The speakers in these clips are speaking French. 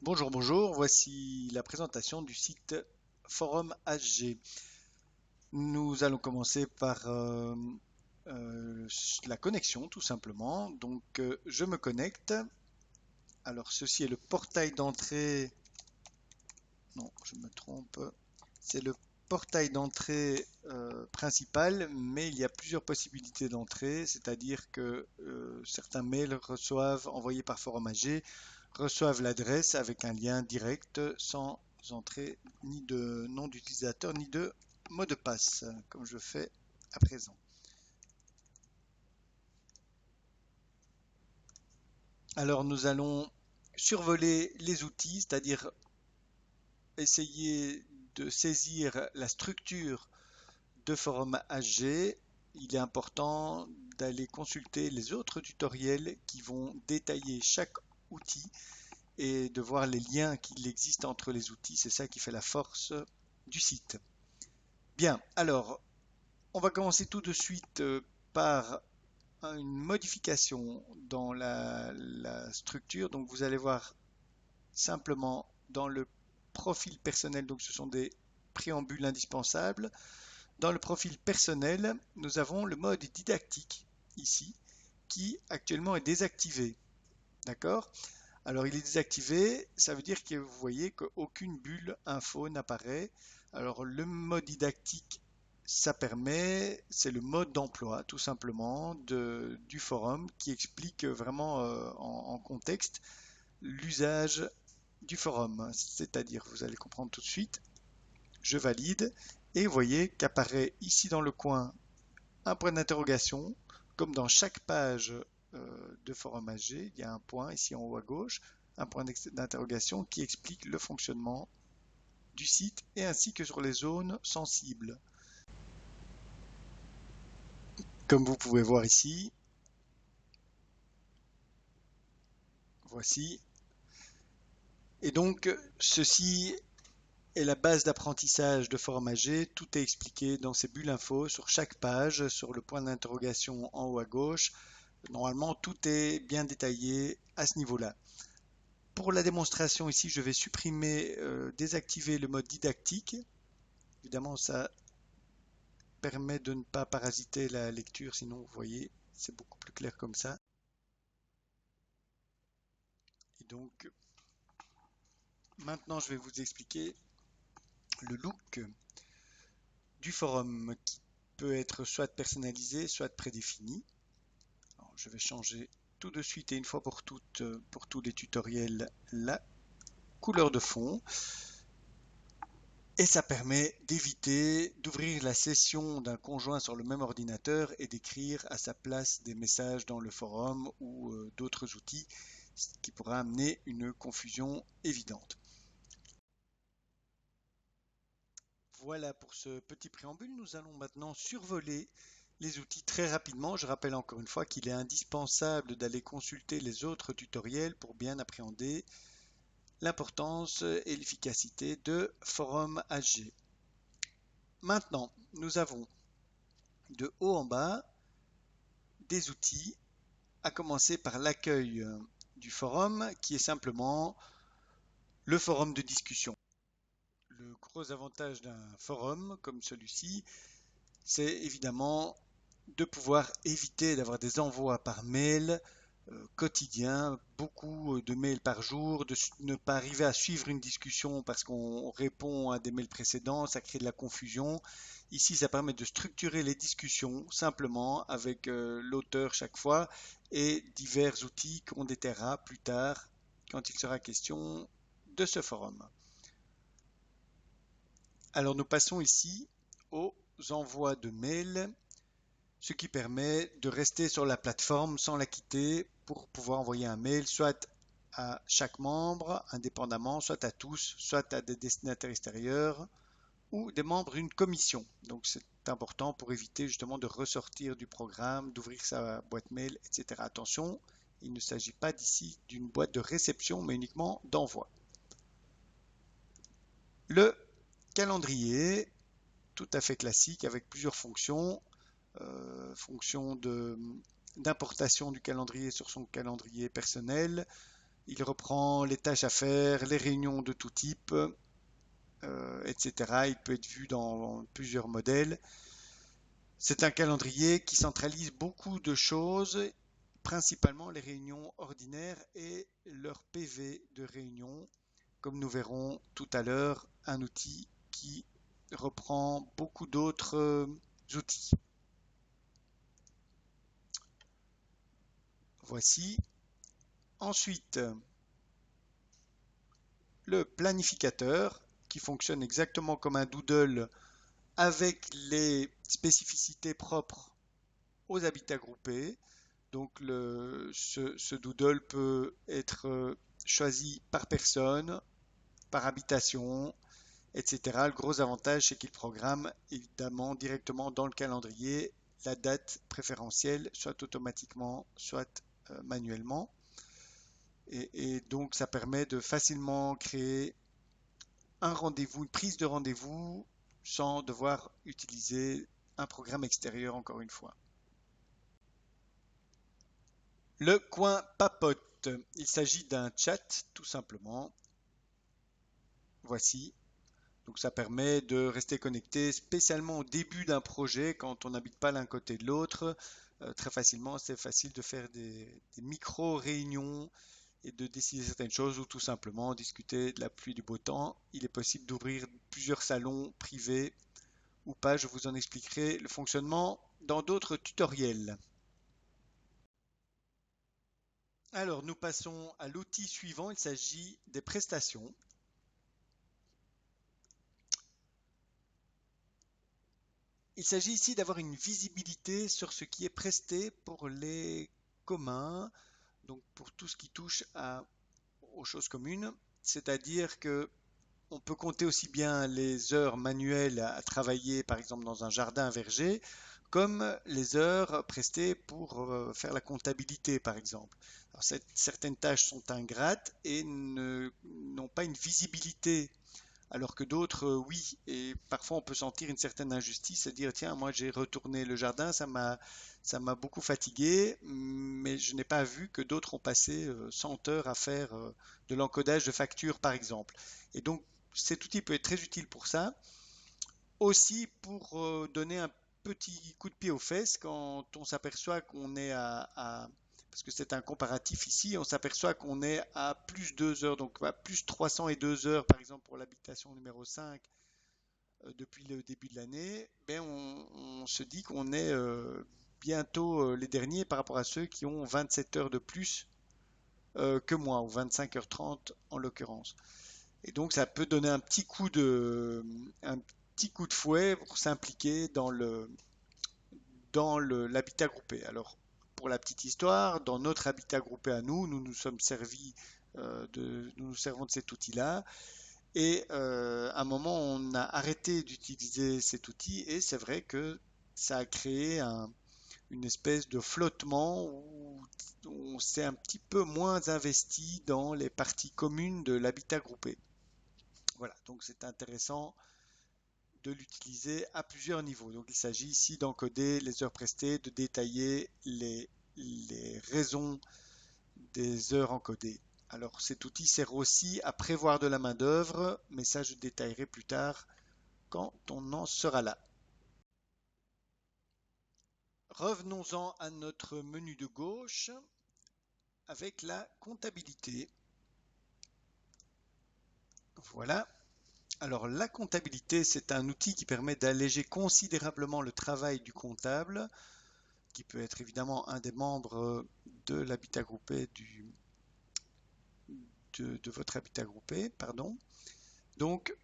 Bonjour, bonjour, voici la présentation du site Forum HG. Nous allons commencer par la connexion tout simplement. Donc je me connecte. Alors ceci est le portail d'entrée. Non, je me trompe. C'est le portail d'entrée principal, mais il y a plusieurs possibilités d'entrée, c'est-à-dire que certains mails envoyés par Forum AG reçoivent l'adresse avec un lien direct sans entrée ni de nom d'utilisateur ni de mot de passe, comme je fais à présent. Alors nous allons survoler les outils, c'est-à-dire essayer de saisir la structure de Forum HG. Il est important d'aller consulter les autres tutoriels qui vont détailler chaque outil et de voir les liens qu'il existe entre les outils. C'est ça qui fait la force du site. Bien, alors, on va commencer tout de suite par une modification dans la structure. Donc, vous allez voir simplement dans le profil personnel, donc ce sont des préambules indispensables. Dans le profil personnel, nous avons le mode didactique ici qui actuellement est désactivé. D'accord? Alors il est désactivé, ça veut dire que vous voyez qu'aucune bulle info n'apparaît. Alors le mode didactique, ça permet, c'est le mode d'emploi tout simplement du forum qui explique vraiment en contexte l'usage du forum. C'est-à-dire, vous allez comprendre tout de suite, je valide et vous voyez qu'apparaît ici dans le coin un point d'interrogation, comme dans chaque page de Forum AG, il y a un point ici en haut à gauche, un point d'interrogation qui explique le fonctionnement du site et ainsi que sur les zones sensibles. Comme vous pouvez voir ici, voici. Et donc, ceci est la base d'apprentissage de Forum AG. Tout est expliqué dans ces bulles info sur chaque page, sur le point d'interrogation en haut à gauche. Normalement, tout est bien détaillé à ce niveau-là. Pour la démonstration ici, je vais supprimer, désactiver le mode didactique. Évidemment, ça permet de ne pas parasiter la lecture, sinon vous voyez, c'est beaucoup plus clair comme ça. Et donc, maintenant, je vais vous expliquer le look du forum qui peut être soit personnalisé, soit prédéfini. Alors, je vais changer tout de suite et une fois pour toutes, pour tous les tutoriels, la couleur de fond. Et ça permet d'éviter d'ouvrir la session d'un conjoint sur le même ordinateur et d'écrire à sa place des messages dans le forum ou d'autres outils, ce qui pourra amener une confusion évidente. Voilà pour ce petit préambule. Nous allons maintenant survoler les outils très rapidement. Je rappelle encore une fois qu'il est indispensable d'aller consulter les autres tutoriels pour bien appréhender l'importance et l'efficacité de Forum HG. Maintenant, nous avons de haut en bas des outils, à commencer par l'accueil du forum qui est simplement le forum de discussion. Le gros avantage d'un forum comme celui-ci, c'est évidemment de pouvoir éviter d'avoir des envois par mail quotidien, beaucoup de mails par jour, de ne pas arriver à suivre une discussion parce qu'on répond à des mails précédents, ça crée de la confusion. Ici, ça permet de structurer les discussions simplement avec l'auteur chaque fois et divers outils qu'on détaillera plus tard quand il sera question de ce forum. Alors nous passons ici aux envois de mails, ce qui permet de rester sur la plateforme sans la quitter pour pouvoir envoyer un mail soit à chaque membre indépendamment, soit à tous, soit à des destinataires extérieurs ou des membres d'une commission. Donc c'est important pour éviter justement de ressortir du programme, d'ouvrir sa boîte mail, etc. Attention, il ne s'agit pas d'ici d'une boîte de réception, mais uniquement d'envoi. Le calendrier, tout à fait classique avec plusieurs fonctions. Fonction d'importation du calendrier sur son calendrier personnel, Il reprend les tâches à faire, les réunions de tout type, etc. Il peut être vu dans plusieurs modèles. C'est un calendrier qui centralise beaucoup de choses, principalement les réunions ordinaires et leur PV de réunion, comme nous verrons tout à l'heure, un outil qui reprend beaucoup d'autres outils. Voici. Ensuite, le planificateur qui fonctionne exactement comme un doodle avec les spécificités propres aux habitats groupés. Donc ce doodle peut être choisi par personne, par habitation, etc. Le gros avantage, c'est qu'il programme évidemment directement dans le calendrier la date préférentielle, soit automatiquement, soit manuellement. Et donc ça permet de facilement créer un rendez-vous, une prise de rendez-vous sans devoir utiliser un programme extérieur encore une fois. Le coin papote. Il s'agit d'un chat tout simplement. Voici. Donc ça permet de rester connecté spécialement au début d'un projet quand on n'habite pas l'un côté de l'autre. Très facilement, c'est facile de faire des micro-réunions et de décider certaines choses ou tout simplement discuter de la pluie du beau temps. Il est possible d'ouvrir plusieurs salons privés ou pas. Je vous en expliquerai le fonctionnement dans d'autres tutoriels. Alors, nous passons à l'outil suivant. Il s'agit des prestations. Il s'agit ici d'avoir une visibilité sur ce qui est presté pour les communs, donc pour tout ce qui touche aux choses communes, c'est-à-dire que on peut compter aussi bien les heures manuelles à travailler, par exemple dans un jardin verger, comme les heures prestées pour faire la comptabilité, par exemple. Alors, certaines tâches sont ingrates et n'ont pas une visibilité alors que d'autres, oui. Et parfois, on peut sentir une certaine injustice, et dire, tiens, moi, j'ai retourné le jardin, ça m'a beaucoup fatigué, mais je n'ai pas vu que d'autres ont passé 100 heures à faire de l'encodage de factures, par exemple. Et donc, cet outil peut être très utile pour ça. Aussi pour donner un petit coup de pied aux fesses quand on s'aperçoit qu'on est parce que c'est un comparatif ici, on s'aperçoit qu'on est à plus 2 heures, donc à plus 302 heures par exemple pour l'habitation numéro 5 depuis le début de l'année, ben on se dit qu'on est bientôt les derniers par rapport à ceux qui ont 27 heures de plus que moi, ou 25h30 en l'occurrence. Et donc ça peut donner un petit coup de fouet pour s'impliquer dans l'habitat groupé. Alors, pour la petite histoire, dans notre habitat groupé à nous, nous nous sommes servis nous nous servons de cet outil-là. Et à un moment, on a arrêté d'utiliser cet outil et c'est vrai que ça a créé une espèce de flottement où on s'est un petit peu moins investi dans les parties communes de l'habitat groupé. Voilà, donc c'est intéressant de l'utiliser à plusieurs niveaux. Donc il s'agit ici d'encoder les heures prestées, de détailler les raisons des heures encodées. Alors cet outil sert aussi à prévoir de la main-d'œuvre, mais ça je détaillerai plus tard quand on en sera là. Revenons-en à notre menu de gauche avec la comptabilité. Voilà. Alors la comptabilité, c'est un outil qui permet d'alléger considérablement le travail du comptable, qui peut être évidemment un des membres de l'habitat groupé de votre habitat groupé, pardon. Donc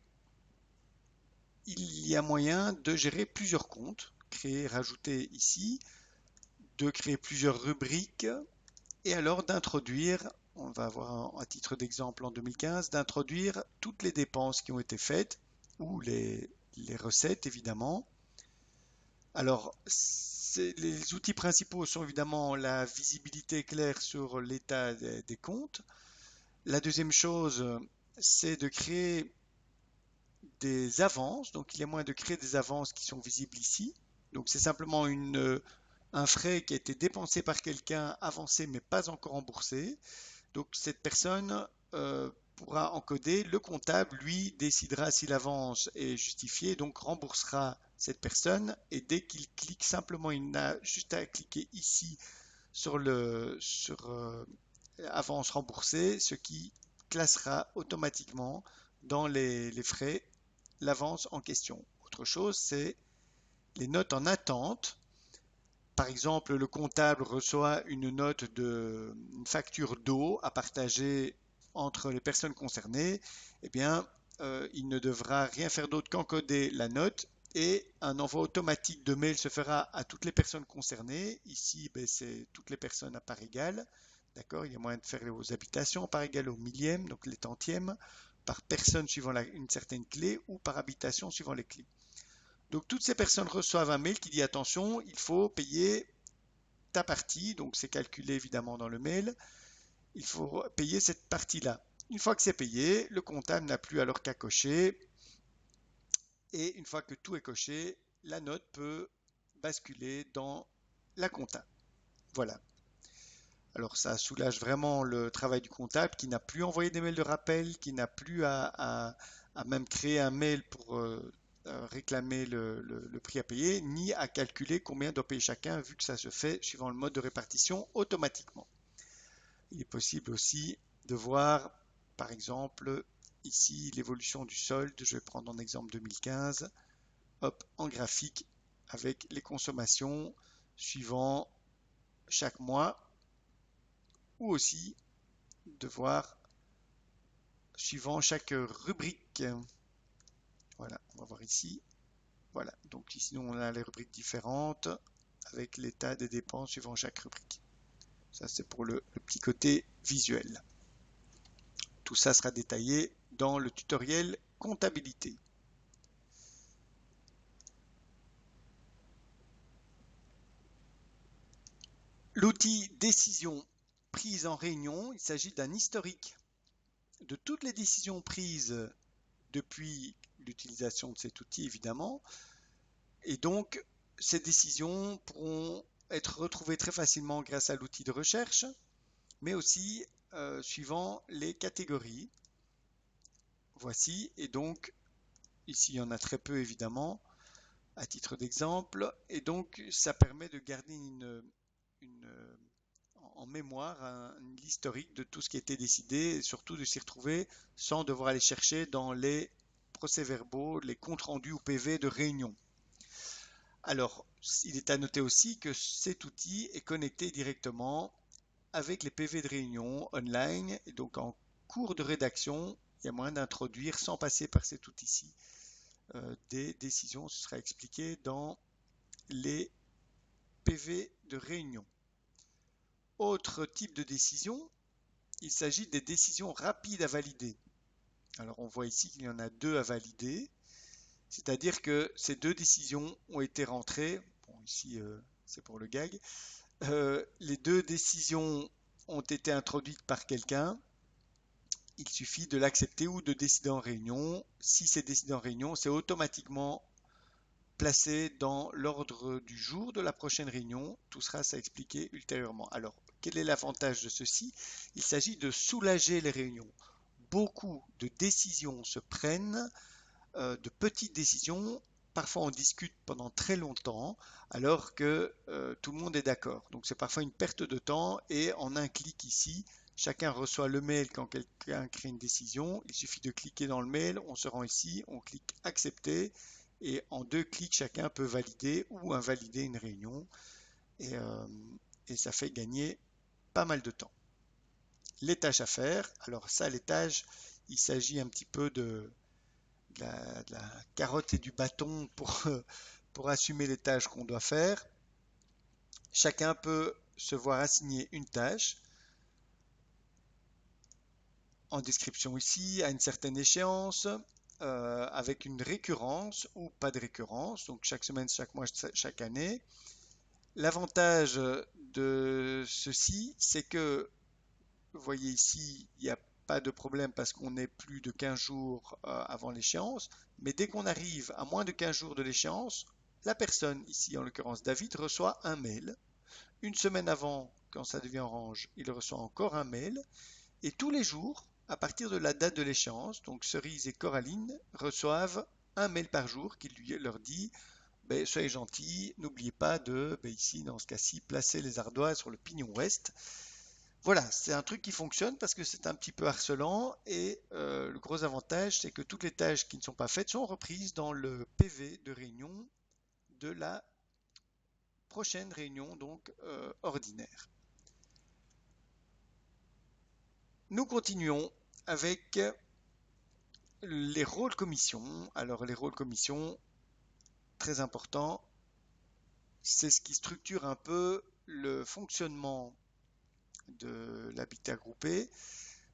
il y a moyen de gérer plusieurs comptes, créer, rajouter ici, de créer plusieurs rubriques et alors d'introduire, on va avoir à titre d'exemple en 2015, d'introduire toutes les dépenses qui ont été faites ou les recettes évidemment. Alors, les outils principaux sont évidemment la visibilité claire sur l'état des comptes. La deuxième chose, c'est de créer des avances. Donc, il y a moyen de créer des avances qui sont visibles ici. Donc, c'est simplement un frais qui a été dépensé par quelqu'un, avancé mais pas encore remboursé. Donc cette personne pourra encoder. Le comptable, lui, décidera si l'avance est justifiée, donc remboursera cette personne. Et dès qu'il clique simplement, il n'a juste à cliquer ici sur avance remboursée, ce qui classera automatiquement dans les frais l'avance en question. Autre chose, c'est les notes en attente. Par exemple, le comptable reçoit une facture d'eau à partager entre les personnes concernées. Eh bien, il ne devra rien faire d'autre qu'encoder la note et un envoi automatique de mail se fera à toutes les personnes concernées. Ici, ben, c'est toutes les personnes à part égale. D'accord? Il y a moyen de faire aux habitations par égale au millième, donc les tantièmes, par personne suivant une certaine clé ou par habitation suivant les clés. Donc toutes ces personnes reçoivent un mail qui dit attention, il faut payer ta partie, donc c'est calculé évidemment dans le mail, il faut payer cette partie-là. Une fois que c'est payé, le comptable n'a plus alors qu'à cocher, et une fois que tout est coché, la note peut basculer dans la compta. Voilà. Alors ça soulage vraiment le travail du comptable qui n'a plus envoyé des mails de rappel, qui n'a plus à même créer un mail pour réclamer le prix à payer, ni à calculer combien doit payer chacun, vu que ça se fait suivant le mode de répartition automatiquement. Il est possible aussi de voir, par exemple, ici l'évolution du solde. Je vais prendre en exemple 2015, hop, en graphique, avec les consommations suivant chaque mois, ou aussi de voir suivant chaque rubrique. Voilà, on va voir ici. Voilà, donc ici on a les rubriques différentes avec l'état des dépenses suivant chaque rubrique. Ça c'est pour le petit côté visuel. Tout ça sera détaillé dans le tutoriel comptabilité. L'outil décision prise en réunion, il s'agit d'un historique de toutes les décisions prises depuis l'utilisation de cet outil évidemment. Et donc, ces décisions pourront être retrouvées très facilement grâce à l'outil de recherche, mais aussi suivant les catégories. Voici, et donc ici il y en a très peu évidemment, à titre d'exemple, et donc ça permet de garder en mémoire l'historique de tout ce qui a été décidé, et surtout de s'y retrouver sans devoir aller chercher dans les procès-verbaux, les comptes rendus ou PV de réunion. Alors, il est à noter aussi que cet outil est connecté directement avec les PV de réunion online, et donc en cours de rédaction, il y a moyen d'introduire sans passer par cet outil-ci des décisions. Ce sera expliqué dans les PV de réunion. Autre type de décision, il s'agit des décisions rapides à valider. Alors on voit ici qu'il y en a deux à valider, c'est-à-dire que ces deux décisions ont été rentrées. Bon, ici c'est pour le gag. Les deux décisions ont été introduites par quelqu'un. Il suffit de l'accepter ou de décider en réunion. Si c'est décidé en réunion, c'est automatiquement placé dans l'ordre du jour de la prochaine réunion. Tout sera à expliquer ultérieurement. Alors, quel est l'avantage de ceci? Il s'agit de soulager les réunions. Beaucoup de décisions se prennent, de petites décisions. Parfois, on discute pendant très longtemps alors que tout le monde est d'accord. Donc, c'est parfois une perte de temps et en un clic ici, chacun reçoit le mail quand quelqu'un crée une décision. Il suffit de cliquer dans le mail, on se rend ici, on clique accepter et en deux clics, chacun peut valider ou invalider une réunion et, euh, et ça fait gagner pas mal de temps. Les tâches à faire, alors ça, les tâches, il s'agit un petit peu de la carotte et du bâton pour assumer les tâches qu'on doit faire. Chacun peut se voir assigner une tâche en description ici, à une certaine échéance, avec une récurrence ou pas de récurrence, donc chaque semaine, chaque mois, chaque année. L'avantage de ceci, c'est que, vous voyez ici, il n'y a pas de problème parce qu'on est plus de 15 jours avant l'échéance, mais dès qu'on arrive à moins de 15 jours de l'échéance, la personne, ici en l'occurrence David, reçoit un mail. Une semaine avant, quand ça devient orange, il reçoit encore un mail. Et tous les jours, à partir de la date de l'échéance, donc Cerise et Coraline reçoivent un mail par jour qui leur dit ben, soyez gentils, n'oubliez pas de, ben, ici dans ce cas-ci, placer les ardoises sur le pignon ouest. Voilà, c'est un truc qui fonctionne parce que c'est un petit peu harcelant et le gros avantage, c'est que toutes les tâches qui ne sont pas faites sont reprises dans le PV de réunion de la prochaine réunion donc ordinaire. Nous continuons avec les rôles commissions. Alors les rôles commissions, très important, c'est ce qui structure un peu le fonctionnement de l'habitat groupé.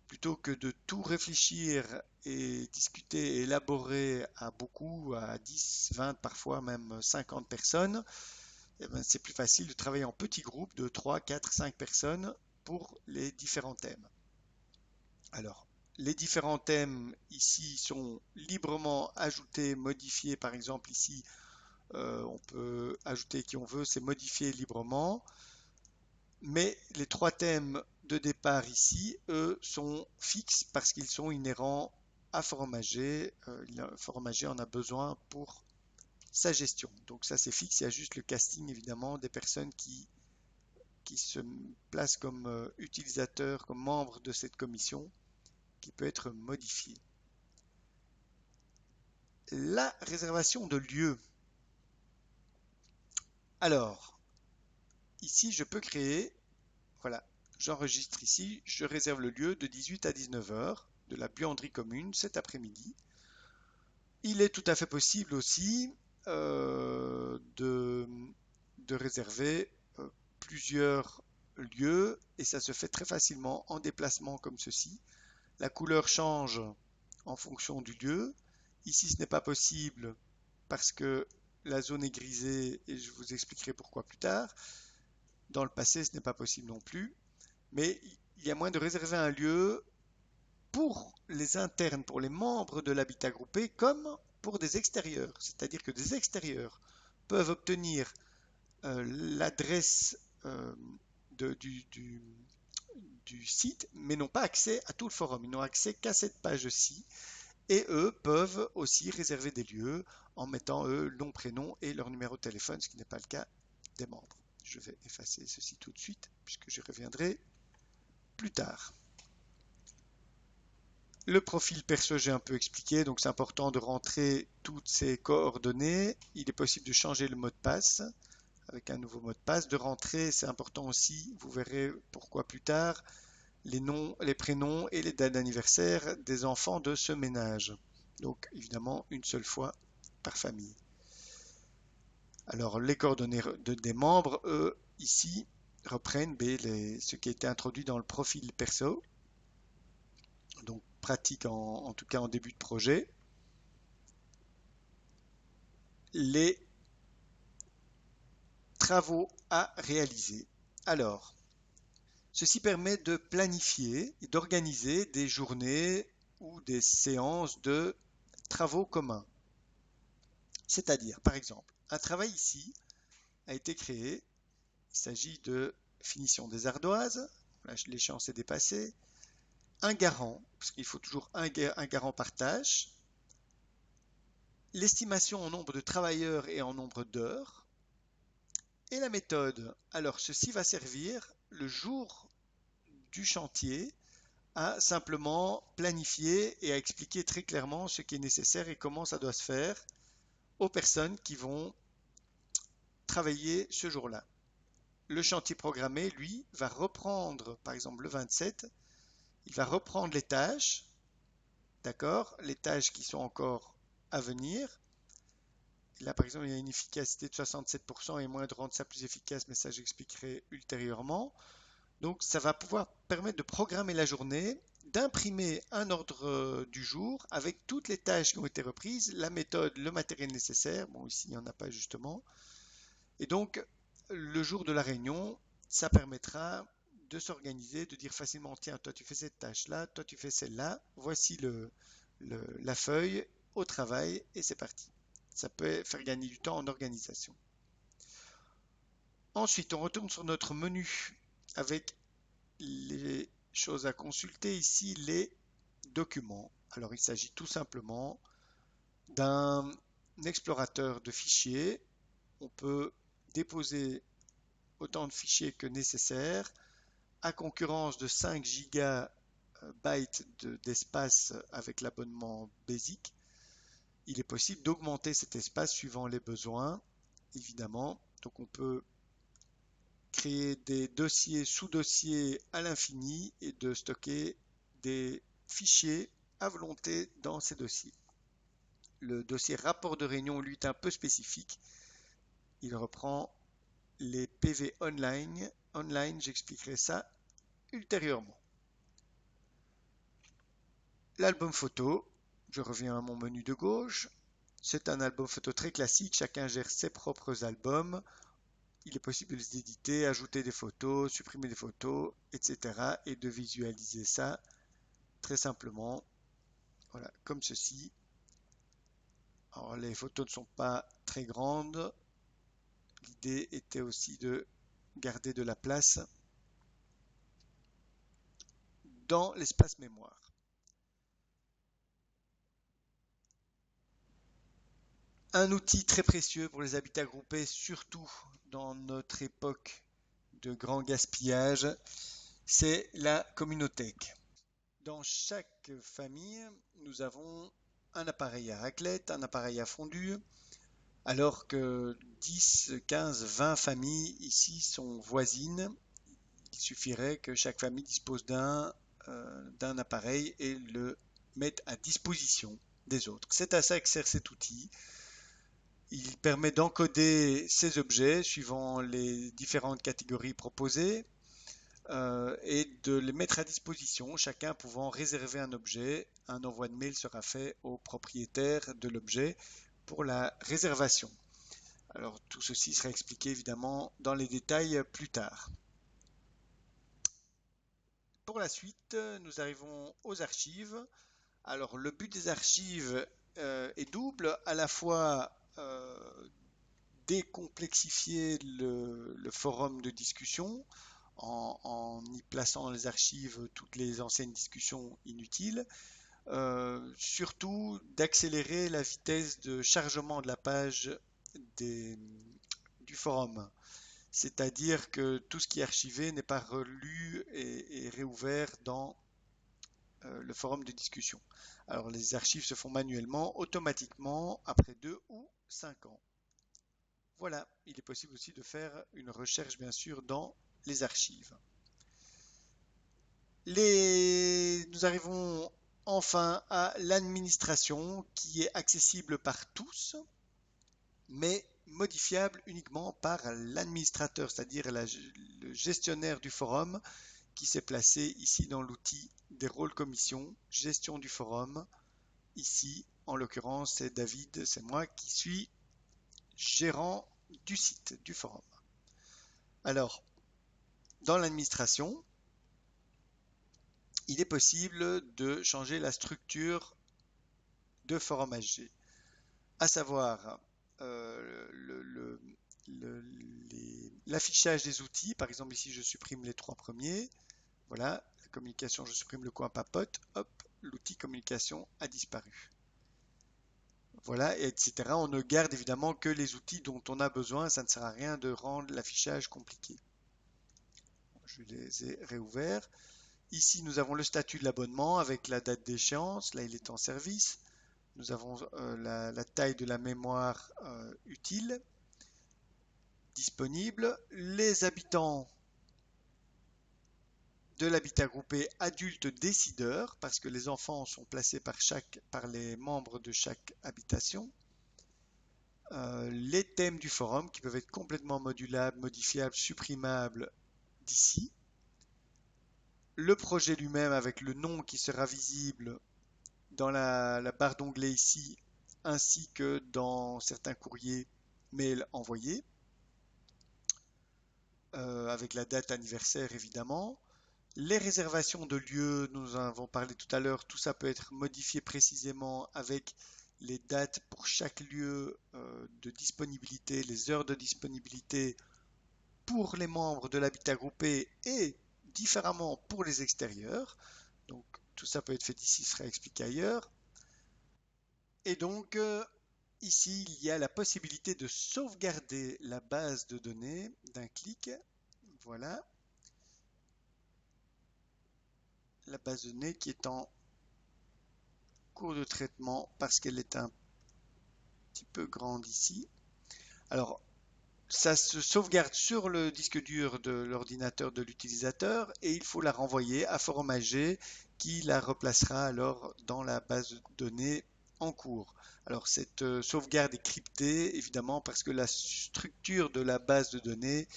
Plutôt que de tout réfléchir et discuter et élaborer à beaucoup, à 10, 20, parfois même 50 personnes, eh ben, c'est plus facile de travailler en petits groupes de 3, 4, 5 personnes pour les différents thèmes. Alors, les différents thèmes ici sont librement ajoutés, modifiés. Par exemple, ici, on peut ajouter qui on veut, c'est modifié librement. Mais les trois thèmes de départ ici, eux, sont fixes parce qu'ils sont inhérents à Forum AG. Forum AG en a besoin pour sa gestion. Donc ça, c'est fixe. Il y a juste le casting, évidemment, des personnes qui se placent comme utilisateurs, comme membres de cette commission, qui peut être modifié. La réservation de lieu. Alors, ici, je peux créer, voilà, j'enregistre ici, je réserve le lieu de 18 à 19 heures de la buanderie commune cet après-midi. Il est tout à fait possible aussi de réserver plusieurs lieux et ça se fait très facilement en déplacement comme ceci. La couleur change en fonction du lieu. Ici, ce n'est pas possible parce que la zone est grisée et je vous expliquerai pourquoi plus tard. Dans le passé, ce n'est pas possible non plus. Mais il y a moyen de réserver un lieu pour les internes, pour les membres de l'habitat groupé, comme pour des extérieurs. C'est-à-dire que des extérieurs peuvent obtenir l'adresse du site, mais n'ont pas accès à tout le forum. Ils n'ont accès qu'à cette page-ci. Et eux peuvent aussi réserver des lieux en mettant eux nom, prénom et leur numéro de téléphone, ce qui n'est pas le cas des membres. Je vais effacer ceci tout de suite, puisque je reviendrai plus tard. Le profil perso, j'ai un peu expliqué, donc c'est important de rentrer toutes ces coordonnées. Il est possible de changer le mot de passe avec un nouveau mot de passe. De rentrer, c'est important aussi, vous verrez pourquoi plus tard, les noms, les prénoms et les dates d'anniversaire des enfants de ce ménage. Donc évidemment, une seule fois par famille. Alors les coordonnées des membres, eux, ici, reprennent ce qui a été introduit dans le profil perso. Donc pratique en tout cas en début de projet. Les travaux à réaliser. Alors, ceci permet de planifier et d'organiser des journées ou des séances de travaux communs. C'est-à-dire, par exemple, un travail ici a été créé. Il s'agit de finition des ardoises. L'échéance est dépassée. Un garant, parce qu'il faut toujours un garant par tâche. L'estimation en nombre de travailleurs et en nombre d'heures. Et la méthode. Alors, ceci va servir le jour du chantier à simplement planifier et à expliquer très clairement ce qui est nécessaire et comment ça doit se faire aux personnes qui vont travailler ce jour-là. Le chantier programmé, lui, va reprendre, par exemple le 27, il va reprendre les tâches, d'accord, les tâches qui sont encore à venir. Et là, par exemple, il y a une efficacité de 67% et moyen de rendre ça plus efficace, mais ça j'expliquerai ultérieurement. Donc ça va pouvoir permettre de programmer la journée, d'imprimer un ordre du jour avec toutes les tâches qui ont été reprises, la méthode, le matériel nécessaire. Bon, ici, il n'y en a pas justement. Et donc, le jour de la réunion, ça permettra de s'organiser, de dire facilement, tiens, toi tu fais cette tâche-là, toi tu fais celle-là, voici la feuille au travail et c'est parti. Ça peut faire gagner du temps en organisation. Ensuite, on retourne sur notre menu avec les chose à consulter ici, les documents. Alors il s'agit tout simplement d'un explorateur de fichiers. On peut déposer autant de fichiers que nécessaire à concurrence de 5 gigabytes d'espace avec l'abonnement Basic. Il est possible d'augmenter cet espace suivant les besoins, évidemment. Donc on peut créer des dossiers, sous-dossiers à l'infini et de stocker des fichiers à volonté dans ces dossiers. Le dossier rapport de réunion, lui, est un peu spécifique. Il reprend les PV online. Online, j'expliquerai ça ultérieurement. L'album photo, je reviens à mon menu de gauche. C'est un album photo très classique, chacun gère ses propres albums. Il est possible de les éditer, ajouter des photos, supprimer des photos, etc. et de visualiser ça très simplement. Voilà, comme ceci. Alors les photos ne sont pas très grandes. L'idée était aussi de garder de la place dans l'espace mémoire. Un outil très précieux pour les habitats groupés, surtout dans notre époque de grand gaspillage, c'est la communauthèque. Dans chaque famille, nous avons un appareil à raclette, un appareil à fondue, alors que 10, 15, 20 familles ici sont voisines. Il suffirait que chaque famille dispose d'un appareil et le mette à disposition des autres. C'est à ça que sert cet outil. Il permet d'encoder ces objets suivant les différentes catégories proposées et de les mettre à disposition, chacun pouvant réserver un objet. Un envoi de mail sera fait au propriétaire de l'objet pour la réservation. Alors tout ceci sera expliqué évidemment dans les détails plus tard. Pour la suite, nous arrivons aux archives. Alors le but des archives est double, à la fois décomplexifier le forum de discussion en y plaçant dans les archives toutes les anciennes discussions inutiles, surtout d'accélérer la vitesse de chargement de la page du forum. C'est-à-dire que tout ce qui est archivé n'est pas relu et réouvert dans le forum de discussion. Alors les archives se font manuellement, automatiquement, après 2 ou 5 ans. Voilà, il est possible aussi de faire une recherche bien sûr dans les archives. Nous arrivons enfin à l'administration qui est accessible par tous, mais modifiable uniquement par l'administrateur, c'est-à-dire le gestionnaire du forum qui s'est placé ici dans l'outil des rôles commissions, gestion du forum. Ici, en l'occurrence, c'est David, c'est moi qui suis gérant du site, du forum. Alors, dans l'administration, il est possible de changer la structure de forum HG, à savoir l'affichage des outils. Par exemple, ici, je supprime les 3 premiers. Voilà, la communication, je supprime le coin papote. Hop, l'outil communication a disparu. Voilà, etc. On ne garde évidemment que les outils dont on a besoin. Ça ne sert à rien de rendre l'affichage compliqué. Je les ai réouverts. Ici, nous avons le statut de l'abonnement avec la date d'échéance. Là, il est en service. Nous avons la taille de la mémoire utile disponible. Les habitants de l'habitat groupé adulte décideur, parce que les enfants sont placés par les membres de chaque habitation. Les thèmes du forum qui peuvent être complètement modulables, modifiables, supprimables d'ici. Le projet lui-même avec le nom qui sera visible dans la barre d'onglet ici, ainsi que dans certains courriers mail envoyés, avec la date anniversaire évidemment. Les réservations de lieux, nous en avons parlé tout à l'heure, tout ça peut être modifié précisément avec les dates pour chaque lieu de disponibilité, les heures de disponibilité pour les membres de l'habitat groupé et différemment pour les extérieurs. Donc tout ça peut être fait ici, sera expliqué ailleurs. Et donc ici, il y a la possibilité de sauvegarder la base de données d'un clic. Voilà, la base de données qui est en cours de traitement parce qu'elle est un petit peu grande ici. Alors, ça se sauvegarde sur le disque dur de l'ordinateur de l'utilisateur et il faut la renvoyer à Forum AG qui la replacera alors dans la base de données en cours. Alors cette sauvegarde est cryptée évidemment parce que la structure de la base de données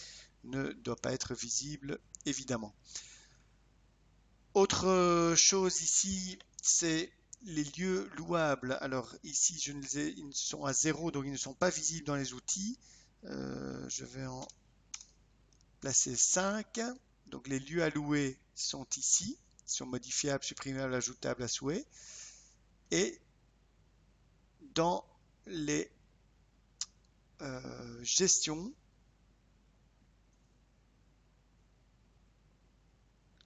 ne doit pas être visible évidemment. Autre chose ici, c'est les lieux louables. Alors ici, ils sont à 0, donc ils ne sont pas visibles dans les outils. Je vais en placer 5. Donc les lieux à louer sont ici. Ils sont modifiables, supprimables, ajoutables à souhait. Et dans les gestions,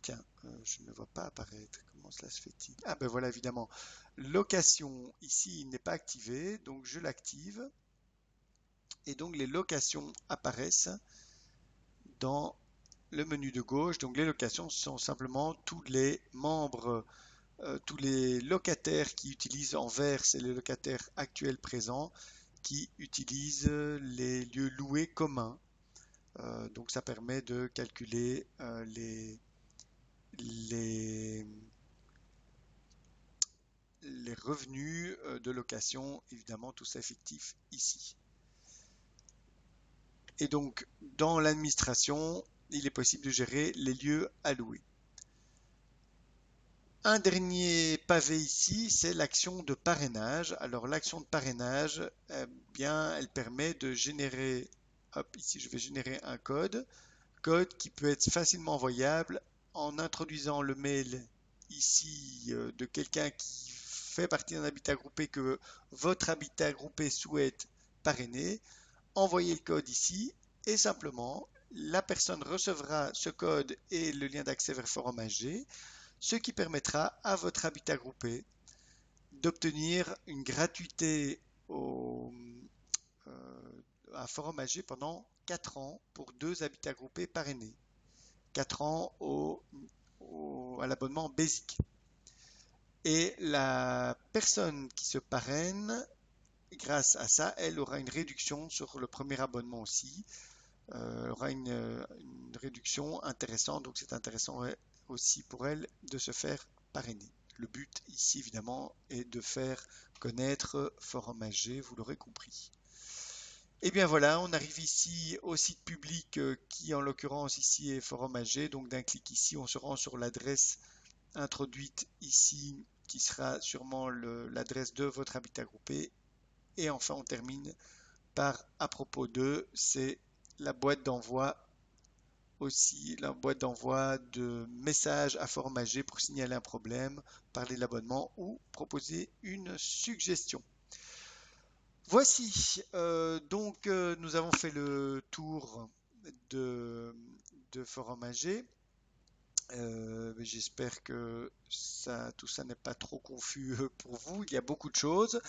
tiens, je ne vois pas apparaître. Comment cela se fait-il? Ah ben voilà, évidemment. Location, ici, il n'est pas activé, donc je l'active. Et donc les locations apparaissent dans le menu de gauche. Donc les locations sont simplement tous les membres, tous les locataires qui utilisent en vert, c'est les locataires actuels présents qui utilisent les lieux loués communs. Donc ça permet de calculer les, les revenus de location, évidemment tout ça effectif ici. Et donc dans l'administration, il est possible de gérer les lieux à louer. Un dernier pavé ici, c'est l'action de parrainage. Alors l'action de parrainage, eh bien, elle permet de générer, hop, ici je vais générer un code qui peut être facilement envoyable en introduisant le mail ici de quelqu'un qui fait partie d'un habitat groupé que votre habitat groupé souhaite parrainer. Envoyez le code ici et simplement la personne recevra ce code et le lien d'accès vers Forum AG, ce qui permettra à votre habitat groupé d'obtenir une gratuité à Forum AG pendant 4 ans pour 2 habitats groupés parrainés. 4 ans à l'abonnement Basic. Et la personne qui se parraine, grâce à ça, elle aura une réduction sur le premier abonnement aussi. Elle aura une réduction intéressante, donc c'est intéressant aussi pour elle de se faire parrainer. Le but ici évidemment est de faire connaître Forum AG, vous l'aurez compris. Et bien voilà, on arrive ici au site public qui en l'occurrence ici est Forum AG. Donc d'un clic ici, on se rend sur l'adresse introduite ici qui sera sûrement l'adresse de votre habitat groupé. Et enfin, on termine par à propos de, c'est la boîte d'envoi aussi, la boîte d'envoi de messages à Forum AG pour signaler un problème, parler de l'abonnement ou proposer une suggestion. Voici, donc nous avons fait le tour de Forum AG. J'espère que tout ça n'est pas trop confus pour vous. Il y a beaucoup de choses.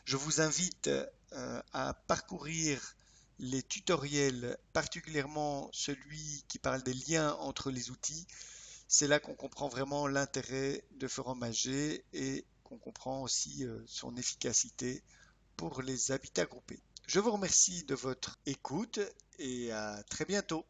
Je vous invite à parcourir les tutoriels, particulièrement celui qui parle des liens entre les outils. C'est là qu'on comprend vraiment l'intérêt de Forum AG et qu'on comprend aussi son efficacité pour les habitats groupés. Je vous remercie de votre écoute et à très bientôt.